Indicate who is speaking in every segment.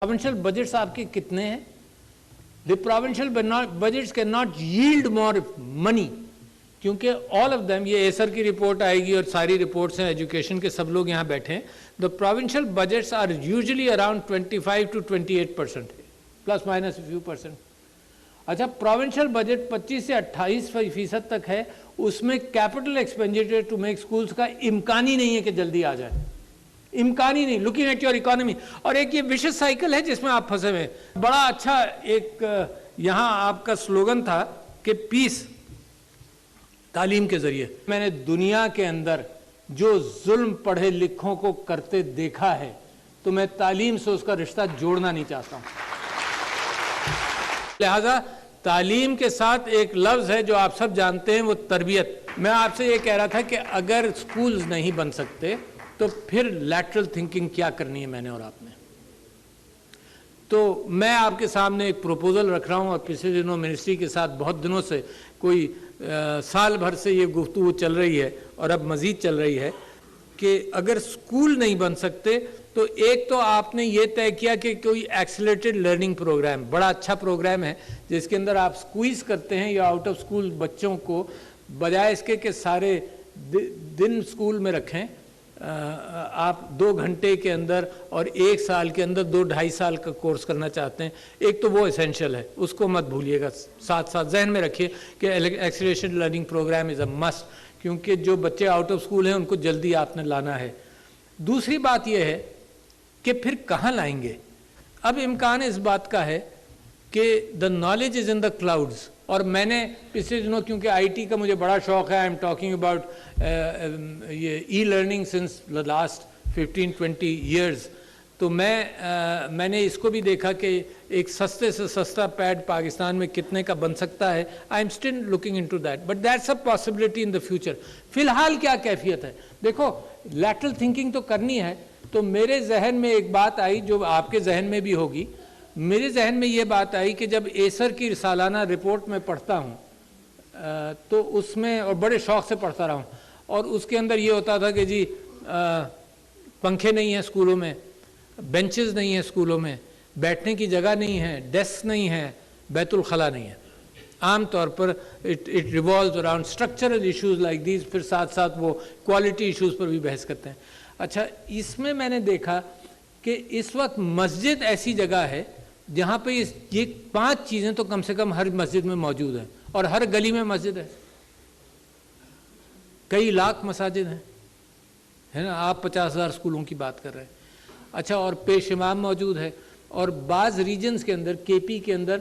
Speaker 1: provincial budgets आपके कितने हैं? The provincial budgets cannot yield more money, क्योंकि all of them, ये एसर की रिपोर्ट आएगी और सारी रिपोर्ट्स हैं एजुकेशन के, सब लोग यहाँ बैठे हैं. The provincial budgets are usually around 25 to 28%, plus minus a few percent. अच्छा, प्रोविंशियल बजट 25 से 28% तक है, उसमें capital expenditure to make schools का इम्कान ही नहीं है कि जल्दी आ जाए, इम्कान ही नहीं, लुकिंग एट योर इकोनॉमी. और एक ये विशेष साइकिल है जिसमें आप फंसे हुए. बड़ा अच्छा एक यहाँ आपका स्लोगन था कि पीस तालीम के जरिए. मैंने दुनिया के अंदर जो जुल्म पढ़े लिखों को करते देखा है, तो मैं तालीम से उसका रिश्ता जोड़ना नहीं चाहता हूँ. लिहाजा तालीम के साथ एक लफ्ज़ है जो आप सब जानते हैं, वो तरबियत. मैं आपसे ये कह रहा था कि अगर स्कूल्स नहीं बन सकते तो फिर लैटरल थिंकिंग क्या करनी है मैंने और आपने. तो मैं आपके सामने एक प्रपोजल रख रहा हूँ, और पिछले दिनों मिनिस्ट्री के साथ बहुत दिनों से, कोई साल भर से ये गुफ्तगू चल रही है और अब मज़ीद चल रही है कि अगर स्कूल नहीं बन सकते तो एक तो आपने ये तय किया कि कोई एक्सेलरेटेड लर्निंग प्रोग्राम, बड़ा अच्छा प्रोग्राम है जिसके अंदर आप स्क्वीज़ करते हैं या आउट ऑफ स्कूल बच्चों को, बजाय इसके कि सारे दिन स्कूल में रखें, आप 2 घंटे के अंदर और 1 साल के अंदर 2-2.5 साल का कोर्स करना चाहते हैं. एक तो वो एसेंशियल है, उसको मत भूलिएगा, साथ साथ जहन में रखिए कि accelerated learning programme is a must, क्योंकि जो बच्चे आउट ऑफ स्कूल हैं उनको जल्दी आपने लाना है. दूसरी बात यह है कि फिर कहाँ लाएंगे. अब इम्कान इस बात का है कि the knowledge is in the clouds. और मैंने पिछले दिनों, क्योंकि आईटी का मुझे बड़ा शौक़ है, आई एम टॉकिंग अबाउट ये e learning since the last 15-20 years, तो मैंने इसको भी देखा कि एक सस्ते से सस्ता पैड पाकिस्तान में कितने का बन सकता है. I am still looking into that, but that's a possibility in the future. फ़िलहाल क्या कैफियत है, देखो लैटरल थिंकिंग तो करनी है. तो मेरे जहन में एक बात आई जो आपके जहन में भी होगी. मेरे जहन में ये बात आई कि जब एसर की सालाना रिपोर्ट में पढ़ता हूँ तो उसमें, और बड़े शौक़ से पढ़ता रहा हूँ, और उसके अंदर ये होता था कि जी पंखे नहीं हैं स्कूलों में, बेंचेस नहीं हैं स्कूलों में, बैठने की जगह नहीं है, डेस्क नहीं है, बैतुल खला नहीं है. आम तौर पर it revolves around structural issues like these. फिर साथ साथ वो क्वालिटी इश्यूज पर भी बहस करते हैं. अच्छा, इसमें मैंने देखा कि इस वक्त मस्जिद ऐसी जगह है जहाँ पे ये 5 चीज़ें तो कम से कम हर मस्जिद में मौजूद हैं, और हर गली में मस्जिद है. कई लाख मसाजिद हैं, है ना. आप 50,000 स्कूलों की बात कर रहे हैं. अच्छा, और पेश इमाम मौजूद है. और बाज़ रीजन्स के अंदर, केपी के अंदर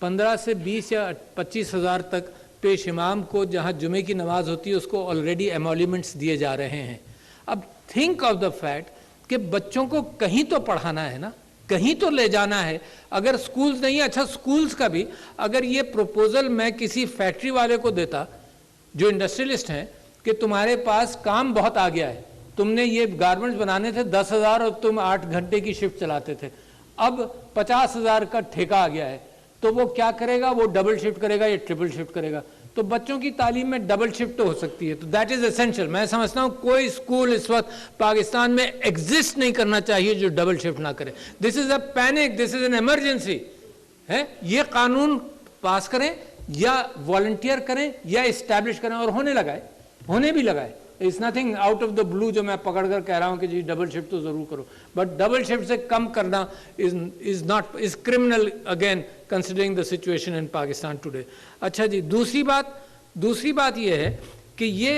Speaker 1: 15 से 20 या 25,000 तक पेश इमाम को, जहाँ जुमे की नमाज होती है, उसको ऑलरेडी एमोल्यूमेंट्स दिए जा रहे हैं. अब थिंक ऑफ द फैक्ट कि बच्चों को कहीं तो पढ़ाना है ना, कहीं तो ले जाना है. अगर स्कूल्स नहीं है, अच्छा स्कूल्स का भी, अगर ये प्रपोजल मैं किसी फैक्ट्री वाले को देता जो इंडस्ट्रियलिस्ट हैं कि तुम्हारे पास काम बहुत आ गया है, तुमने ये गारमेंट्स बनाने थे 10,000 और तुम 8 घंटे की शिफ्ट चलाते थे, अब 50,000 का ठेका आ गया है, तो वो क्या करेगा, वो डबल शिफ्ट करेगा या ट्रिपल शिफ्ट करेगा. तो बच्चों की तालीम में डबल शिफ्ट तो हो सकती है. तो दैट इज़ एसेंशियल. मैं समझता हूँ कोई स्कूल इस वक्त पाकिस्तान में एग्जिस्ट नहीं करना चाहिए जो डबल शिफ्ट ना करे. This is a panic, this is an emergency है. ये कानून पास करें या वॉलंटियर करें या इस्टेब्लिश करें, और होने लगा है, होने भी लगा है. It's nothing out of the blue जो मैं पकड़ कर कह रहा हूँ कि जी डबल शिफ्ट तो ज़रूर करो, बट डबल शिफ्ट से कम करना is criminal again considering the situation in Pakistan today. अच्छा जी, दूसरी बात ये है कि ये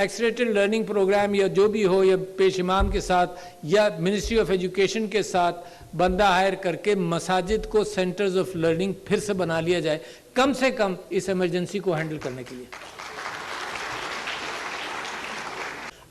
Speaker 1: एक्सेलरेटेड लर्निंग प्रोग्राम या जो भी हो, या पेश इमाम के साथ या मिनिस्ट्री ऑफ एजुकेशन के साथ बंदा हायर करके मसाजिद को सेंटर्स ऑफ लर्निंग फिर से बना लिया जाए, कम से कम इस इमरजेंसी को हैंडल करने के लिए.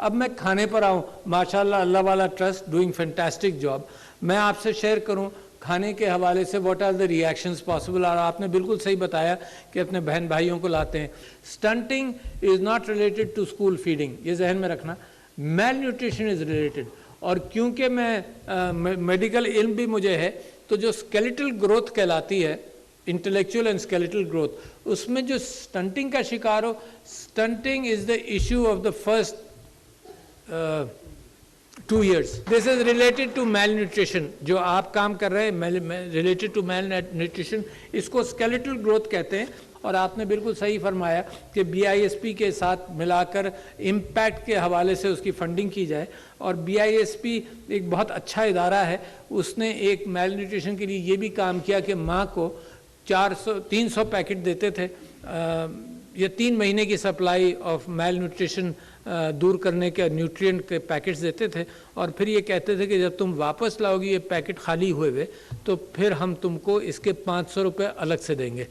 Speaker 1: अब मैं खाने पर आऊँ. माशाल्लाह अल्लाह वाला ट्रस्ट डूइंग फैंटास्टिक जॉब. मैं आपसे शेयर करूँ खाने के हवाले से what are the reactions possible. और आपने बिल्कुल सही बताया कि अपने बहन भाइयों को लाते हैं. Stunting is not related to school feeding, ये जहन में रखना. Malnutrition is related. और क्योंकि मैं मेडिकल इल्म भी मुझे है, तो जो स्केलेटल ग्रोथ कहलाती है, इंटेलेक्चुअल एंड स्केलेटल ग्रोथ, उसमें जो स्टंटिंग का शिकार हो, stunting is the issue of the first 2 years. This is related to malnutrition. جو آپ کام کر رہے ہیں related to malnutrition, اس کو skeletal growth کہتے ہیں. اور آپ نے بالکل صحیح فرمایا کہ BISP کے ساتھ ملا کر امپیکٹ کے حوالے سے اس کی فنڈنگ کی جائے. اور BISP ایک بہت اچھا ادارہ ہے. اس نے ایک میل نیوٹریشن کے لیے یہ بھی کام کیا کہ ماں کو 300 پیکٹ دیتے تھے. یہ 3 مہینے کی سپلائی آف میل نیوٹریشن دور کرنے کے نیوٹرینٹ کے پیکٹس دیتے تھے. اور پھر یہ کہتے تھے کہ جب تم واپس لاؤ گی یہ پیکٹ خالی ہوئے تو پھر ہم تم کو اس کے 500 روپے الگ سے دیں گے.